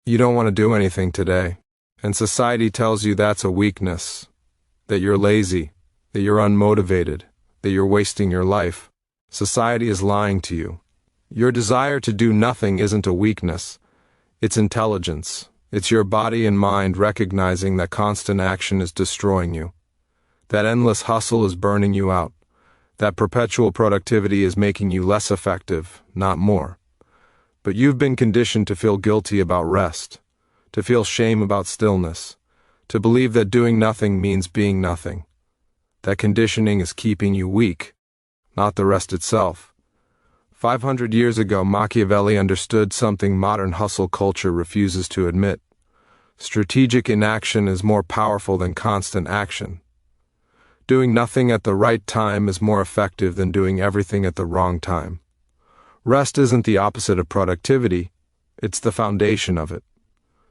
You don't want to do anything today, and society tells you that's a weakness, that you're lazy, that you're unmotivated, that you're wasting your life. Society is lying to you. Your desire to do nothing isn't a weakness. It's intelligence. It's your body and mind recognizing that constant action is destroying you. That endless hustle is burning you out. That perpetual productivity is making you less effective, not more. But you've been conditioned to feel guilty about rest, to feel shame about stillness, to believe that doing nothing means being nothing. That conditioning is keeping you weak, not the rest itself. 500 years ago, Machiavelli understood something modern hustle culture refuses to admit. Strategic inaction is more powerful than constant action. Doing nothing at the right time is more effective than doing everything at the wrong time. Rest isn't the opposite of productivity, it's the foundation of it.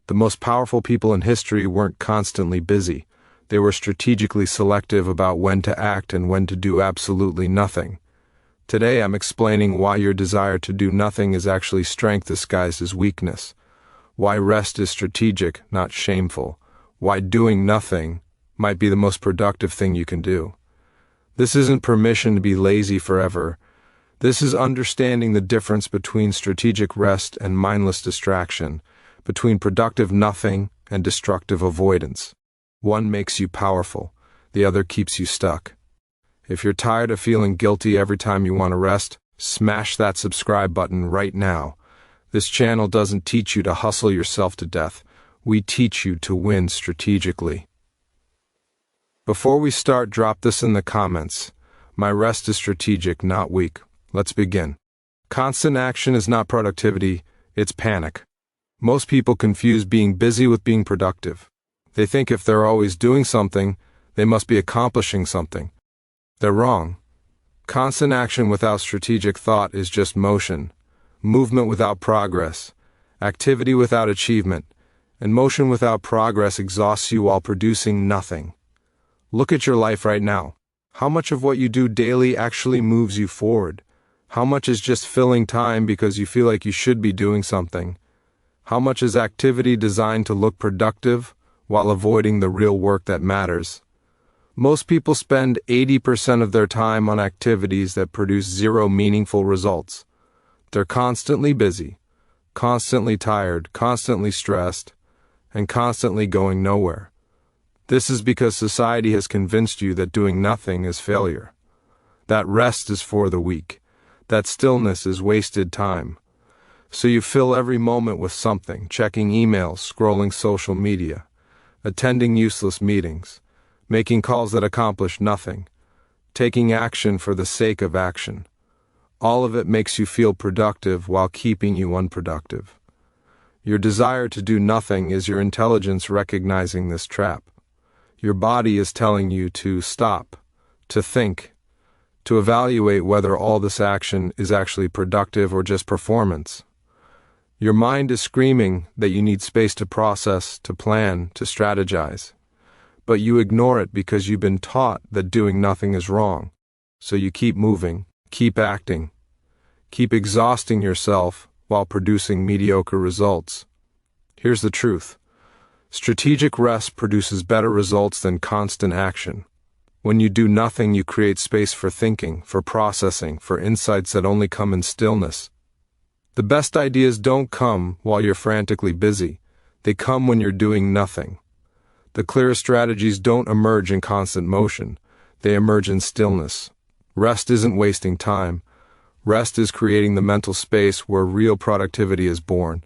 The most powerful people in history weren't constantly busy. They were strategically selective about when to act and when to do absolutely nothing. Today I'm explaining why your desire to do nothing is actually strength disguised as weakness. Why rest is strategic, not shameful. Why doing nothing might be the most productive thing you can do. This isn't permission to be lazy forever. This is understanding the difference between strategic rest and mindless distraction, between productive nothing and destructive avoidance. One makes you powerful, the other keeps you stuck. If you're tired of feeling guilty every time you want to rest, smash that subscribe button right now. This channel doesn't teach you to hustle yourself to death. We teach you to win strategically. Before we start, drop this in the comments. My rest is strategic, not weak. Let's begin. Constant action is not productivity, it's panic. Most people confuse being busy with being productive. They think if they're always doing something, they must be accomplishing something. They're wrong. Constant action without strategic thought is just motion. Movement without progress. Activity without achievement. And motion without progress exhausts you while producing nothing. Look at your life right now. How much of what you do daily actually moves you forward? How much is just filling time because you feel like you should be doing something? How much is activity designed to look productive while avoiding the real work that matters? Most people spend 80% of their time on activities that produce zero meaningful results. They're constantly busy, constantly tired, constantly stressed, and constantly going nowhere. This is because society has convinced you that doing nothing is failure. That rest is for the weak. That stillness is wasted time. So you fill every moment with something, checking emails, scrolling social media, attending useless meetings, making calls that accomplish nothing, taking action for the sake of action. All of it makes you feel productive while keeping you unproductive. Your desire to do nothing is your intelligence recognizing this trap. Your body is telling you to stop, to think, to evaluate whether all this action is actually productive or just performance. Your mind is screaming that you need space to process, to plan, to strategize. But you ignore it because you've been taught that doing nothing is wrong. So you keep moving, keep acting, keep exhausting yourself while producing mediocre results. Here's the truth. Strategic rest produces better results than constant action. When you do nothing, you create space for thinking, for processing, for insights that only come in stillness. The best ideas don't come while you're frantically busy. They come when you're doing nothing. The clearest strategies don't emerge in constant motion. They emerge in stillness. Rest isn't wasting time. Rest is creating the mental space where real productivity is born.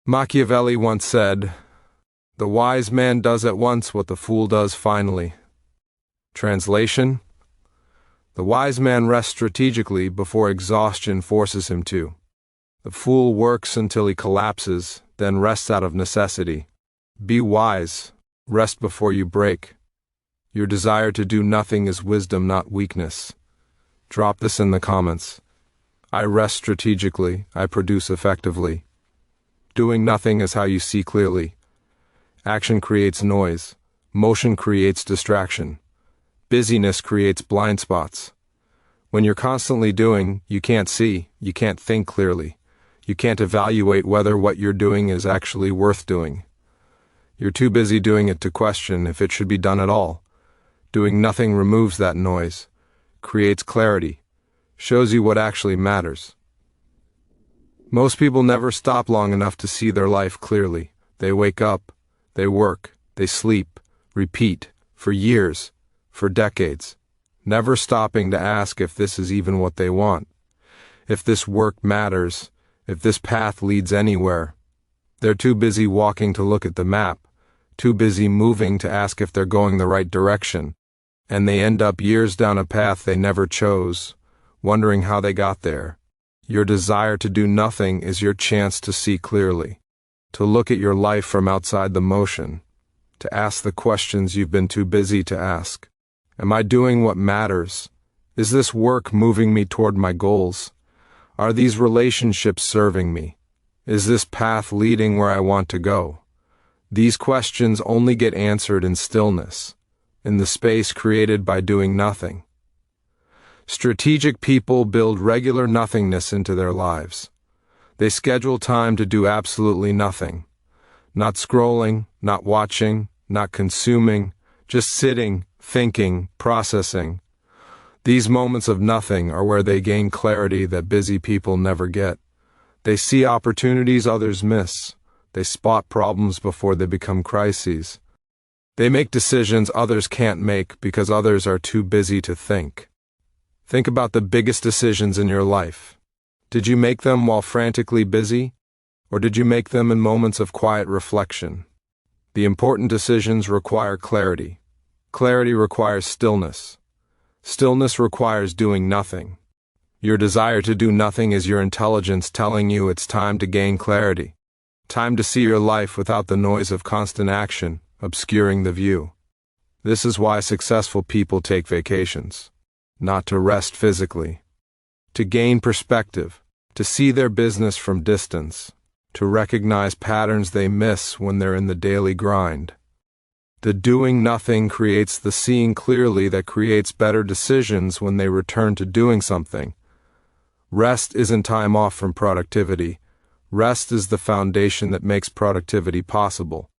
Machiavelli once said, "The wise man does at once what the fool does finally." Translation: the wise man rests strategically before exhaustion forces him to. The fool works until he collapses, then rests out of necessity. Be wise. Rest before you break. Your desire to do nothing is wisdom, not weakness. Drop this in the comments. I rest strategically. I produce effectively. Doing nothing is how you see clearly. Action creates noise. Motion creates distraction. Busyness creates blind spots. When you're constantly doing, you can't see, you can't think clearly. You can't evaluate whether what you're doing is actually worth doing. You're too busy doing it to question if it should be done at all. Doing nothing removes that noise, creates clarity, shows you what actually matters. Most people never stop long enough to see their life clearly. They wake up, they work, they sleep, repeat, for years, for decades, never stopping to ask if this is even what they want, if this work matters, if this path leads anywhere. They're too busy walking to look at the map, too busy moving to ask if they're going the right direction, and they end up years down a path they never chose, wondering how they got there. Your desire to do nothing is your chance to see clearly, to look at your life from outside the motion, to ask the questions you've been too busy to ask. Am I doing what matters? Is this work moving me toward my goals? Are these relationships serving me? Is this path leading where I want to go? These questions only get answered in stillness, in the space created by doing nothing. Strategic people build regular nothingness into their lives. They schedule time to do absolutely nothing. Not scrolling, not watching, not consuming, just sitting, thinking, processing. These moments of nothing are where they gain clarity that busy people never get. They see opportunities others miss. They spot problems before they become crises. They make decisions others can't make because others are too busy to think. Think about the biggest decisions in your life. Did you make them while frantically busy, or did you make them in moments of quiet reflection? The important decisions require clarity. Clarity requires stillness. Stillness requires doing nothing. Your desire to do nothing is your intelligence telling you it's time to gain clarity. Time to see your life without the noise of constant action, obscuring the view. This is why successful people take vacations. Not to rest physically. To gain perspective, to see their business from distance, to recognize patterns they miss when they're in the daily grind. The doing nothing creates the seeing clearly that creates better decisions when they return to doing something. Rest isn't time off from productivity. Rest is the foundation that makes productivity possible.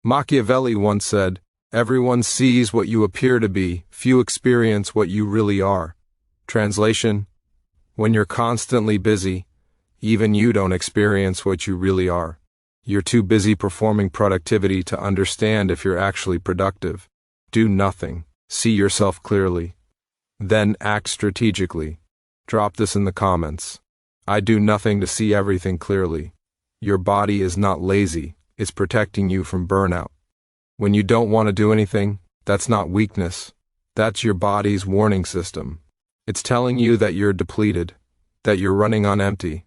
Machiavelli once said, "Everyone sees what you appear to be, few experience what you really are." Translation: when you're constantly busy, even you don't experience what you really are. You're too busy performing productivity to understand if you're actually productive. Do nothing. See yourself clearly. Then act strategically. Drop this in the comments. I do nothing to see everything clearly. Your body is not lazy. It's protecting you from burnout. When you don't want to do anything, that's not weakness. That's your body's warning system. It's telling you that you're depleted, that you're running on empty,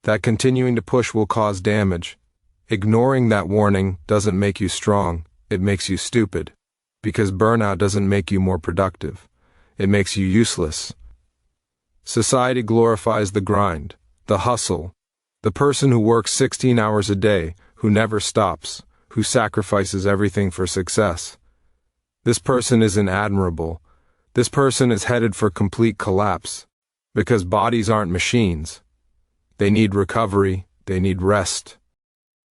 that continuing to push will cause damage. Ignoring that warning doesn't make you strong, it makes you stupid. Because burnout doesn't make you more productive. It makes you useless. Society glorifies the grind, the hustle, the person who works 16 hours a day, who never stops, who sacrifices everything for success. This person isn't admirable. This person is headed for complete collapse. Because bodies aren't machines. They need recovery, they need rest.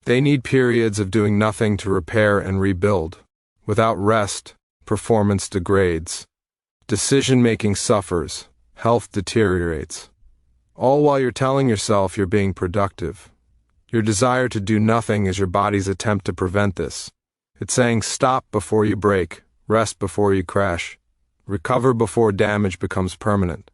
They need periods of doing nothing to repair and rebuild. Without rest, performance degrades. Decision-making suffers, health deteriorates. All while you're telling yourself you're being productive. Your desire to do nothing is your body's attempt to prevent this. It's saying stop before you break, rest before you crash, recover before damage becomes permanent.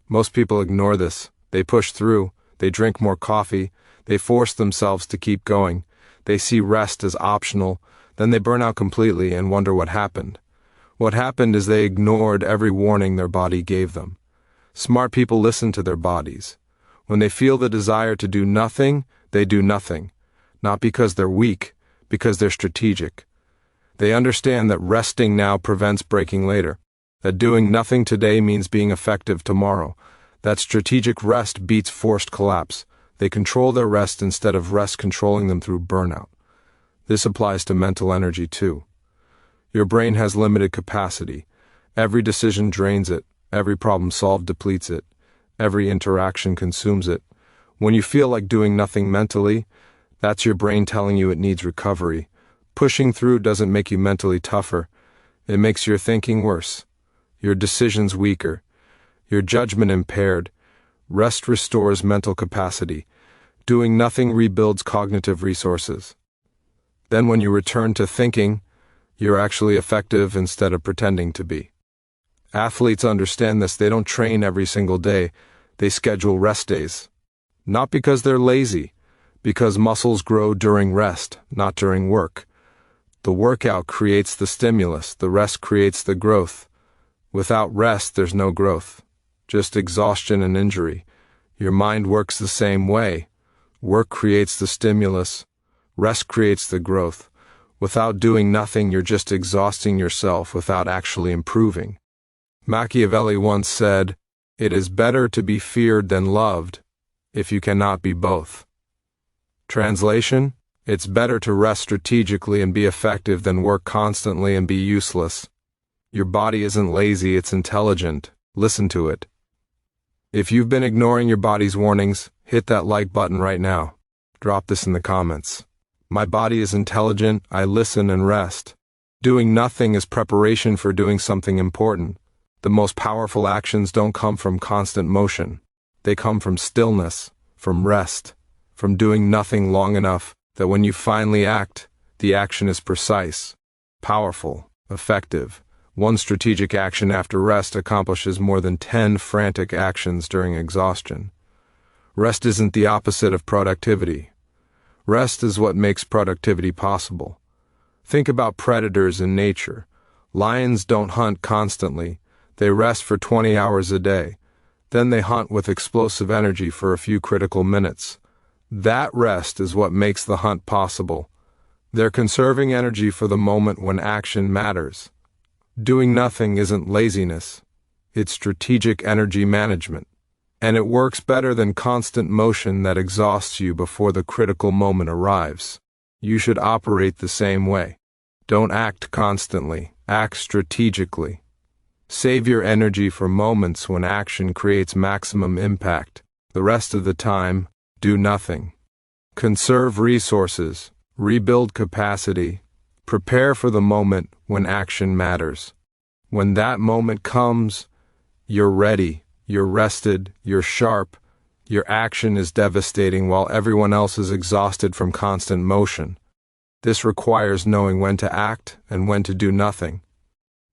Most people ignore this. They push through, they drink more coffee, they force themselves to keep going, they see rest as optional, then they burn out completely and wonder what happened. What happened is they ignored every warning their body gave them. Smart people listen to their bodies. When they feel the desire to do nothing, they do nothing. Not because they're weak, because they're strategic. They understand that resting now prevents breaking later. That doing nothing today means being effective tomorrow. That strategic rest beats forced collapse. They control their rest instead of rest controlling them through burnout. This applies to mental energy too. Your brain has limited capacity. Every decision drains it. Every problem solved depletes it. Every interaction consumes it. When you feel like doing nothing mentally, that's your brain telling you it needs recovery. Pushing through doesn't make you mentally tougher. It makes your thinking worse, your decisions weaker, your judgment impaired. Rest restores mental capacity. Doing nothing rebuilds cognitive resources. Then when you return to thinking, you're actually effective instead of pretending to be. Athletes understand this. They don't train every single day. They schedule rest days. Not because they're lazy, because muscles grow during rest, not during work. The workout creates the stimulus, the rest creates the growth. Without rest, there's no growth, just exhaustion and injury. Your mind works the same way. Work creates the stimulus, rest creates the growth. Without doing nothing, you're just exhausting yourself without actually improving. Machiavelli once said, "It is better to be feared than loved, if you cannot be both." Translation: it's better to rest strategically and be effective than work constantly and be useless. Your body isn't lazy, it's intelligent. Listen to it. If you've been ignoring your body's warnings, hit that like button right now. Drop this in the comments. My body is intelligent, I listen and rest. Doing nothing is preparation for doing something important. The most powerful actions don't come from constant motion. They come from stillness, from rest, from doing nothing long enough that when you finally act, the action is precise, powerful, effective. One strategic action after rest accomplishes more than 10 frantic actions during exhaustion. Rest isn't the opposite of productivity. Rest is what makes productivity possible. Think about predators in nature. Lions don't hunt constantly. They rest for 20 hours a day. Then they hunt with explosive energy for a few critical minutes. That rest is what makes the hunt possible. They're conserving energy for the moment when action matters. Doing nothing isn't laziness. It's strategic energy management. And it works better than constant motion that exhausts you before the critical moment arrives. You should operate the same way. Don't act constantly, act strategically. Save your energy for moments when action creates maximum impact. The rest of the time, do nothing. Conserve resources, rebuild capacity, prepare for the moment when action matters. When that moment comes, you're ready. You're rested, you're sharp, your action is devastating while everyone else is exhausted from constant motion. This requires knowing when to act and when to do nothing.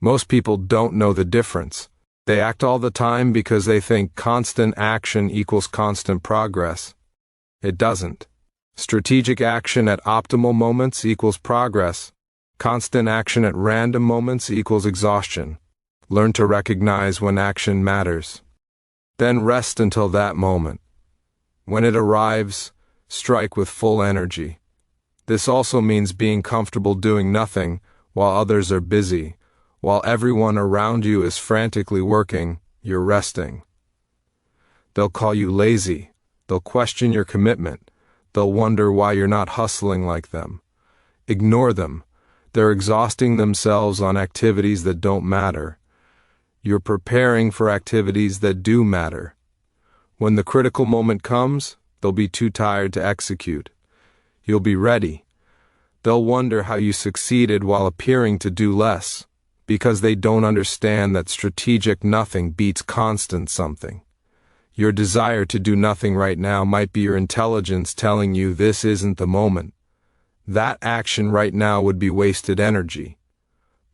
Most people don't know the difference. They act all the time because they think constant action equals constant progress. It doesn't. Strategic action at optimal moments equals progress. Constant action at random moments equals exhaustion. Learn to recognize when action matters. Then rest until that moment. When it arrives, strike with full energy. This also means being comfortable doing nothing while others are busy. While everyone around you is frantically working, you're resting. They'll call you lazy. They'll question your commitment. They'll wonder why you're not hustling like them. Ignore them. They're exhausting themselves on activities that don't matter. You're preparing for activities that do matter. When the critical moment comes, they'll be too tired to execute. You'll be ready. They'll wonder how you succeeded while appearing to do less, because they don't understand that strategic nothing beats constant something. Your desire to do nothing right now might be your intelligence telling you this isn't the moment. That action right now would be wasted energy.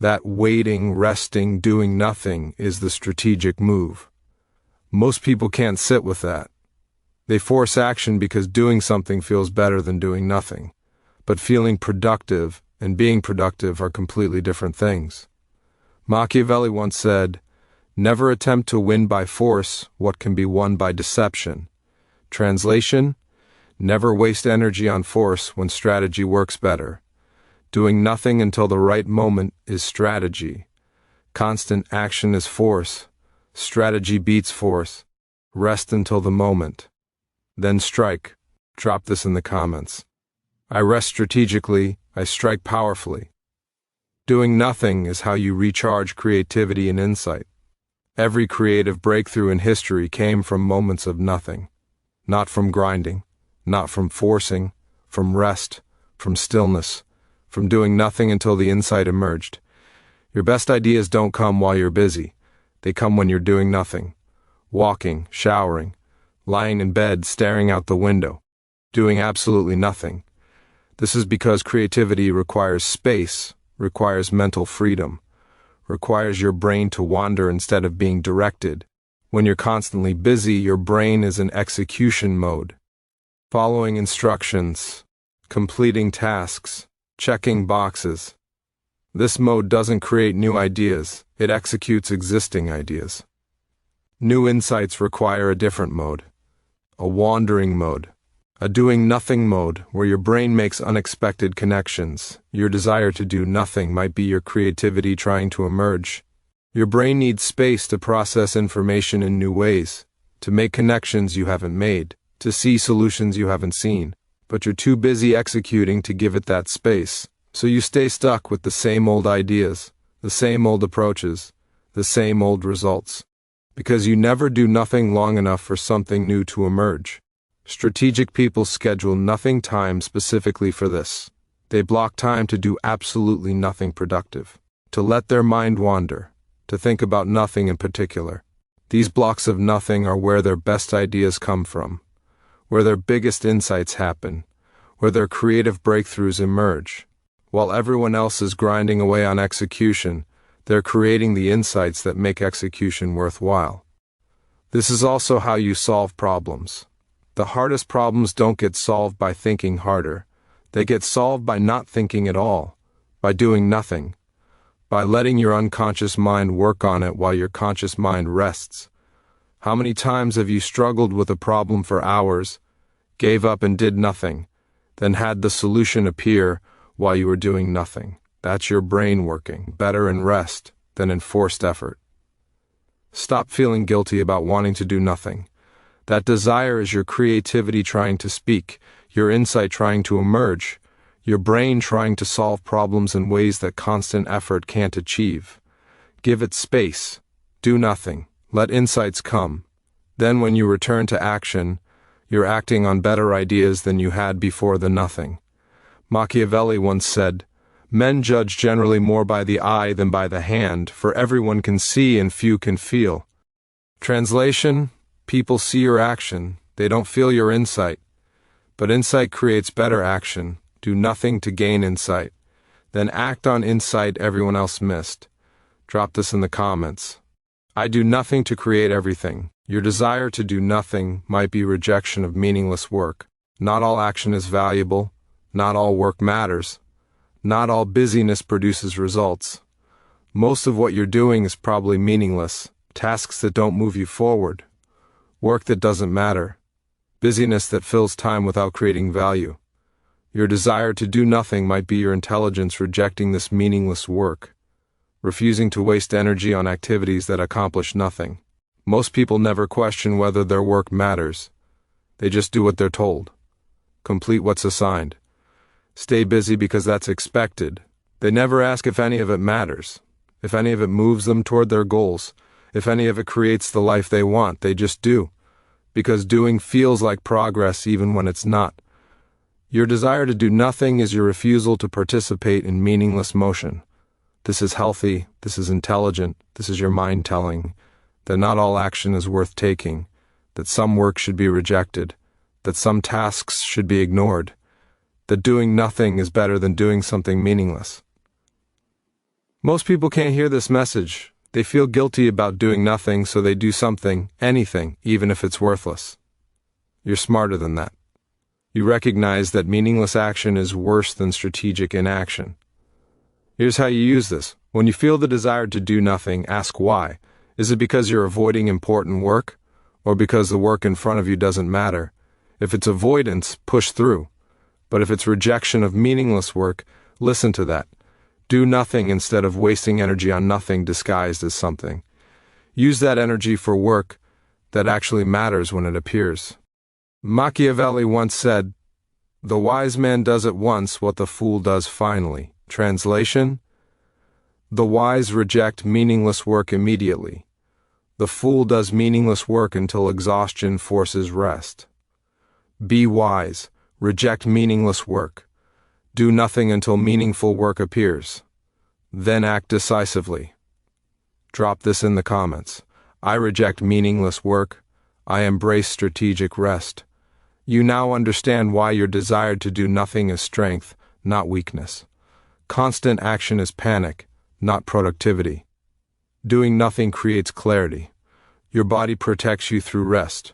That waiting, resting, doing nothing is the strategic move. Most people can't sit with that. They force action because doing something feels better than doing nothing. But feeling productive and being productive are completely different things. Machiavelli once said, "Never attempt to win by force what can be won by deception." Translation: never waste energy on force when strategy works better. Doing nothing until the right moment is strategy. Constant action is force. Strategy beats force. Rest until the moment. Then strike. Drop this in the comments. I rest strategically, I strike powerfully. Doing nothing is how you recharge creativity and insight. Every creative breakthrough in history came from moments of nothing. not from grinding, not from forcing, from rest, from stillness, from doing nothing until the insight emerged. Your best ideas don't come while you're busy. They come when you're doing nothing. Walking, showering, lying in bed, staring out the window, doing absolutely nothing. This is because creativity requires space, requires mental freedom, requires your brain to wander instead of being directed. When you're constantly busy, your brain is in execution mode, following instructions, completing tasks, checking boxes. This mode doesn't create new ideas, it executes existing ideas. New insights require a different mode, a wandering mode, a doing nothing mode where your brain makes unexpected connections. Your desire to do nothing might be your creativity trying to emerge. Your brain needs space to process information in new ways, to make connections you haven't made, to see solutions you haven't seen, but you're too busy executing to give it that space. So you stay stuck with the same old ideas, the same old approaches, the same old results. Because you never do nothing long enough for something new to emerge. Strategic people schedule nothing time specifically for this. They block time to do absolutely nothing productive, to let their mind wander, to think about nothing in particular. These blocks of nothing are where their best ideas come from, where their biggest insights happen, where their creative breakthroughs emerge. While everyone else is grinding away on execution, they're creating the insights that make execution worthwhile. This is also how you solve problems. The hardest problems don't get solved by thinking harder. They get solved by not thinking at all, by doing nothing, by letting your unconscious mind work on it while your conscious mind rests. How many times have you struggled with a problem for hours, gave up and did nothing, then had the solution appear while you were doing nothing? That's your brain working, better in rest than in forced effort. Stop feeling guilty about wanting to do nothing. That desire is your creativity trying to speak, your insight trying to emerge, your brain trying to solve problems in ways that constant effort can't achieve. Give it space. Do nothing. Let insights come. Then when you return to action, you're acting on better ideas than you had before the nothing. Machiavelli once said, "Men judge generally more by the eye than by the hand, for everyone can see and few can feel." Translation: people see your action, they don't feel your insight. But insight creates better action. Do nothing to gain insight. Then act on insight everyone else missed. Drop this in the comments. I do nothing to create everything. Your desire to do nothing might be rejection of meaningless work. Not all action is valuable. Not all work matters. Not all busyness produces results. Most of what you're doing is probably meaningless. Tasks that don't move you forward. Work that doesn't matter. Busyness that fills time without creating value. Your desire to do nothing might be your intelligence rejecting this meaningless work, refusing to waste energy on activities that accomplish nothing. Most people never question whether their work matters. They just do what they're told. Complete what's assigned. Stay busy because that's expected. They never ask if any of it matters, if any of it moves them toward their goals, if any of it creates the life they want. They just do, because doing feels like progress even when it's not. Your desire to do nothing is your refusal to participate in meaningless motion. This is healthy, this is intelligent, this is your mind telling that not all action is worth taking, that some work should be rejected, that some tasks should be ignored, that doing nothing is better than doing something meaningless. Most people can't hear this message. They feel guilty about doing nothing, so they do something, anything, even if it's worthless. You're smarter than that. You recognize that meaningless action is worse than strategic inaction. Here's how you use this. When you feel the desire to do nothing, ask why. Is it because you're avoiding important work, or because the work in front of you doesn't matter? If it's avoidance, push through. But if it's rejection of meaningless work, listen to that. Do nothing instead of wasting energy on nothing disguised as something. Use that energy for work that actually matters when it appears. Machiavelli once said, "The wise man does at once what the fool does finally." Translation: the wise reject meaningless work immediately. The fool does meaningless work until exhaustion forces rest. Be wise. Reject meaningless work. Do nothing until meaningful work appears. Then act decisively. Drop this in the comments. I reject meaningless work. I embrace strategic rest. You now understand why your desire to do nothing is strength, not weakness. Constant action is panic, not productivity. Doing nothing creates clarity. Your body protects you through rest.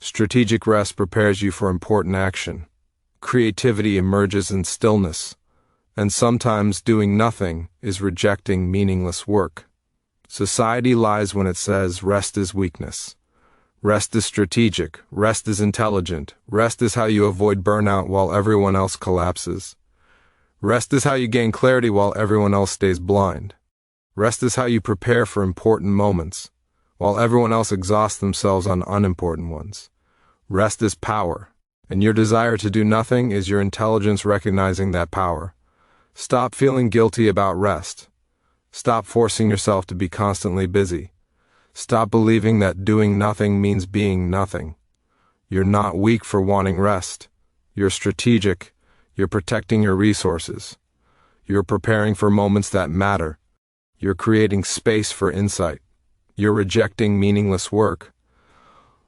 Strategic rest prepares you for important action. Creativity emerges in stillness. And sometimes doing nothing is rejecting meaningless work. Society lies when it says rest is weakness. Rest is strategic. Rest is intelligent. Rest is how you avoid burnout while everyone else collapses. Rest is how you gain clarity while everyone else stays blind. Rest is how you prepare for important moments, while everyone else exhausts themselves on unimportant ones. Rest is power, and your desire to do nothing is your intelligence recognizing that power. Stop feeling guilty about rest. Stop forcing yourself to be constantly busy. Stop believing that doing nothing means being nothing. You're not weak for wanting rest. You're strategic. You're protecting your resources. You're preparing for moments that matter. You're creating space for insight. You're rejecting meaningless work.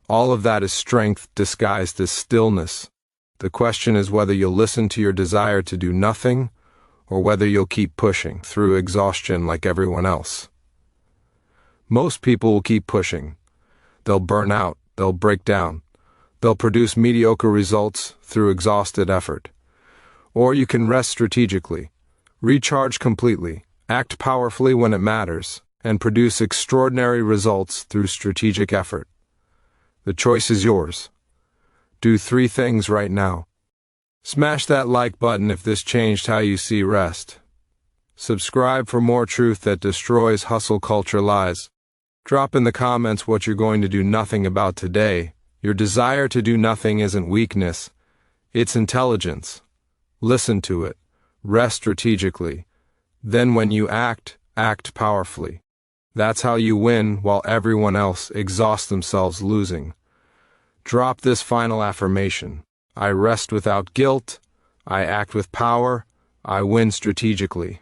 All of that is strength disguised as stillness. The question is whether you'll listen to your desire to do nothing, or whether you'll keep pushing through exhaustion like everyone else. Most people will keep pushing. They'll burn out. They'll break down. They'll produce mediocre results through exhausted effort. Or you can rest strategically, recharge completely, act powerfully when it matters, and produce extraordinary results through strategic effort. The choice is yours. Do 3 things right now. Smash that like button if this changed how you see rest. Subscribe for more truth that destroys hustle culture lies. Drop in the comments what you're going to do nothing about today. Your desire to do nothing isn't weakness, it's intelligence. Listen to it. Rest strategically. Then when you act, act powerfully. That's how you win while everyone else exhausts themselves losing. Drop this final affirmation. I rest without guilt. I act with power. I win strategically.